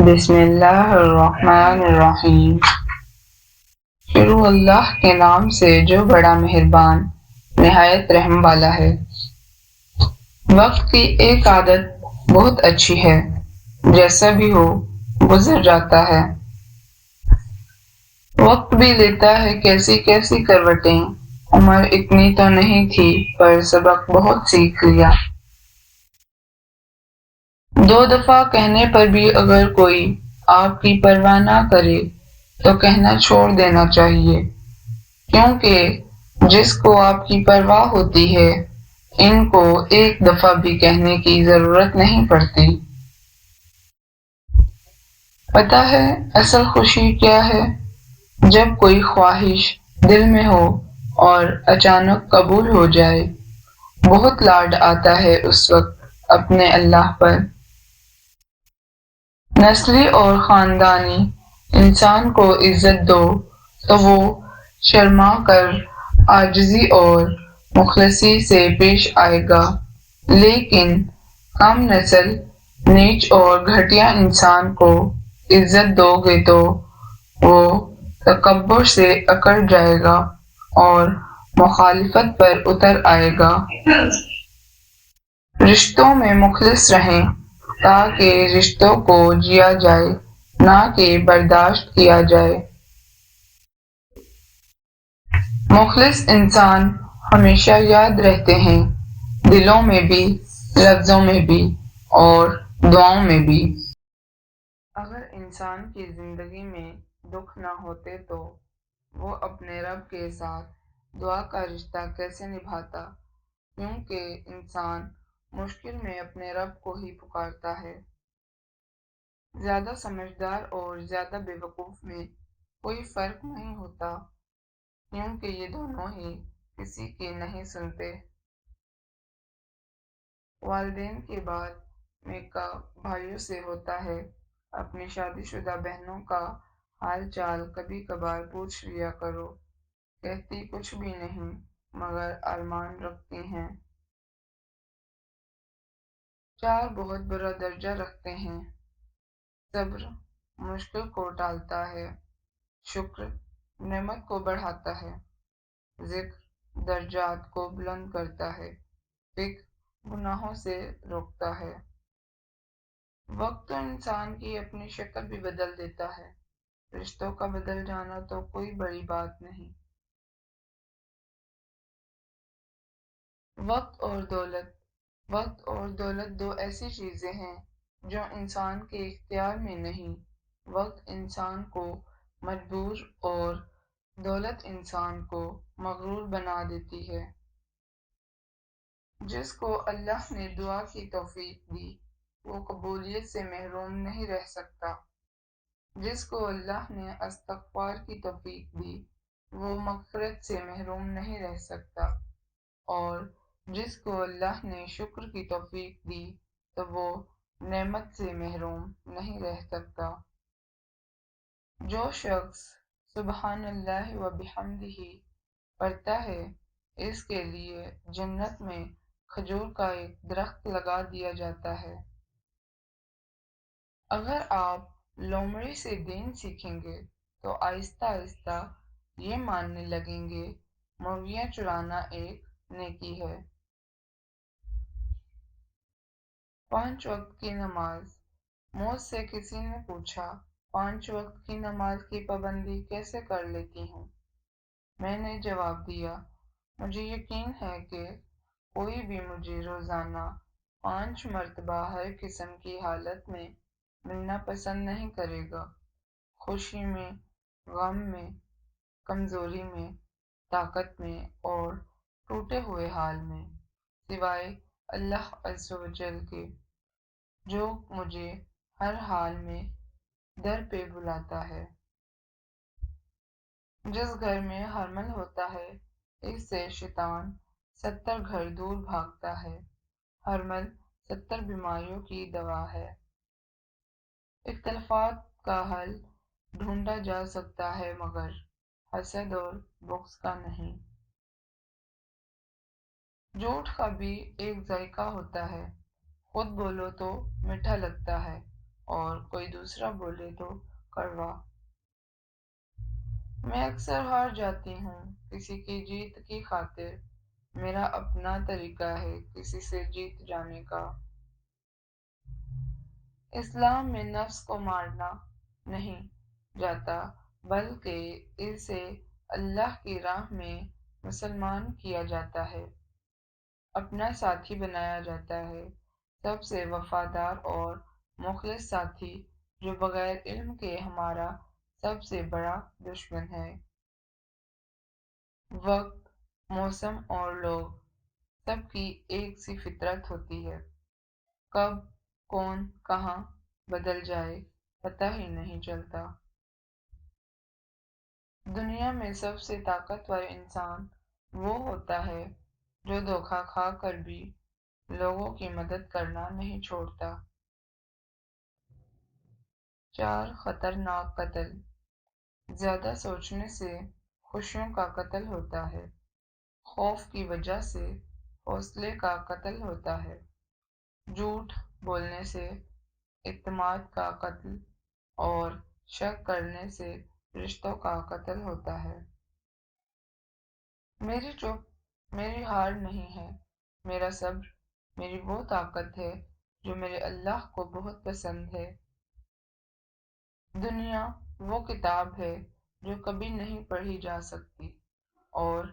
بسم اللہ الرحمن الرحیم۔ شروع اللہ کے نام سے جو بڑا مہربان نہایت رحم والا ہے۔ وقت کی ایک عادت بہت اچھی ہے، جیسا بھی ہو گزر جاتا ہے۔ وقت بھی لیتا ہے کیسی کیسی کروٹیں، عمر اتنی تو نہیں تھی پر سبق بہت سیکھ لیا۔ دو دفعہ کہنے پر بھی اگر کوئی آپ کی پرواہ نہ کرے تو کہنا چھوڑ دینا چاہیے، کیونکہ جس کو آپ کی پرواہ ہوتی ہے ان کو ایک دفعہ بھی کہنے کی ضرورت نہیں پڑتی۔ پتہ ہے اصل خوشی کیا ہے؟ جب کوئی خواہش دل میں ہو اور اچانک قبول ہو جائے۔ بہت لاڈ آتا ہے اس وقت اپنے اللہ پر۔ نسلی اور خاندانی انسان کو عزت دو تو وہ شرما کر عاجزی اور مخلصی سے پیش آئے گا، لیکن کم نسل نیچ اور گھٹیا انسان کو عزت دو گے تو وہ تکبر سے اکڑ جائے گا اور مخالفت پر اتر آئے گا۔ رشتوں میں مخلص رہیں تاکہ رشتوں کو جیا جائے نہ کہ برداشت کیا جائے۔ مخلص انسان ہمیشہ یاد رہتے ہیں، دلوں میں بھی، لفظوں میں بھی اور دعاؤں میں بھی۔ اگر انسان کی زندگی میں دکھ نہ ہوتے تو وہ اپنے رب کے ساتھ دعا کا رشتہ کیسے نبھاتا، کیونکہ انسان مشکل میں اپنے رب کو ہی پکارتا ہے۔ زیادہ سمجھدار اور زیادہ بے وقوف میں کوئی فرق نہیں ہوتا، کیونکہ یہ دونوں ہی کسی کی نہیں سنتے۔ والدین کے بعد میکا بھائیوں سے ہوتا ہے۔ اپنی شادی شدہ بہنوں کا حال چال کبھی کبھار پوچھ لیا کرو، کہتی کچھ بھی نہیں مگر ارمان رکھتی ہیں۔ چار بہت بڑا درجہ رکھتے ہیں۔ صبر مشکل کو ٹالتا ہے، شکر نعمت کو بڑھاتا ہے، ذکر درجات کو بلند کرتا ہے، فکر گناہوں سے روکتا ہے۔ وقت تو انسان کی اپنی شکل بھی بدل دیتا ہے، رشتوں کا بدل جانا تو کوئی بڑی بات نہیں۔ وقت اور دولت دو ایسی چیزیں ہیں جو انسان کے اختیار میں نہیں۔ وقت انسان کو مجبور اور دولت انسان کو مغرور بنا دیتی ہے۔ جس کو اللہ نے دعا کی توفیق دی وہ قبولیت سے محروم نہیں رہ سکتا۔ جس کو اللہ نے استغفار کی توفیق دی وہ مغفرت سے محروم نہیں رہ سکتا، اور جس کو اللہ نے شکر کی توفیق دی تو وہ نعمت سے محروم نہیں رہ سکتا۔ جو شخص سبحان اللہ و بحمدہ پڑھتا ہے اس کے لیے جنت میں کھجور کا ایک درخت لگا دیا جاتا ہے۔ اگر آپ لومڑی سے دین سیکھیں گے تو آہستہ آہستہ یہ ماننے لگیں گے مرغیاں چرانا ایک نیکی ہے۔ 5 وقت کی نماز۔ مجھ سے کسی نے پوچھا 5 وقت کی نماز کی پابندی کیسے کر لیتی ہوں؟ میں نے جواب دیا، مجھے یقین ہے کہ کوئی بھی مجھے روزانہ 5 مرتبہ ہر قسم کی حالت میں ملنا پسند نہیں کرے گا، خوشی میں، غم میں، کمزوری میں، طاقت میں اور ٹوٹے ہوئے حال میں، سوائے اللہ عز و جل کے، جو مجھے ہر حال میں در پہ بلاتا ہے۔ جس گھر میں حرمل ہوتا ہے اس سے شیطان 70 گھر دور بھاگتا ہے۔ حرمل 70 بیماریوں کی دوا ہے۔ اختلافات کا حل ڈھونڈا جا سکتا ہے مگر حسد اور بغض کا نہیں۔ جھوٹ کا بھی ایک ذائقہ ہوتا ہے، خود بولو تو میٹھا لگتا ہے اور کوئی دوسرا بولے تو کڑوا۔ میں اکثر ہار جاتی ہوں کسی کی جیت کی خاطر، میرا اپنا طریقہ ہے کسی سے جیت جانے کا۔ اسلام میں نفس کو مارنا نہیں جاتا، بلکہ اسے اللہ کی راہ میں مسلمان کیا جاتا ہے، اپنا ساتھی بنایا جاتا ہے، سب سے وفادار اور مخلص ساتھی جو بغیر علم کے ہمارا سب سے بڑا دشمن ہے۔ وقت، موسم اور لوگ سب کی ایک سی فطرت ہوتی ہے، کب کون کہاں بدل جائے پتہ ہی نہیں چلتا۔ دنیا میں سب سے طاقتور انسان وہ ہوتا ہے جو دھوکہ کھا کر بھی لوگوں کی مدد کرنا نہیں چھوڑتا۔ 4 خطرناک قتل۔ زیادہ سوچنے سے خوشیوں کا قتل ہوتا ہے، خوف کی وجہ سے حوصلے کا قتل ہوتا ہے، جھوٹ بولنے سے اعتماد کا قتل اور شک کرنے سے رشتوں کا قتل ہوتا ہے۔ میری چپ میری ہار نہیں ہے، میرا صبر میری وہ طاقت ہے جو میرے اللہ کو بہت پسند ہے۔ دنیا وہ کتاب ہے جو کبھی نہیں پڑھی جا سکتی، اور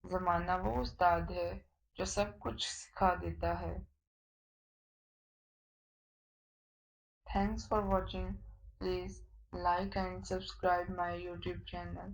زمانہ وہ استاد ہے جو سب کچھ سکھا دیتا ہے۔ Thanks for watching. Please like and subscribe my YouTube channel.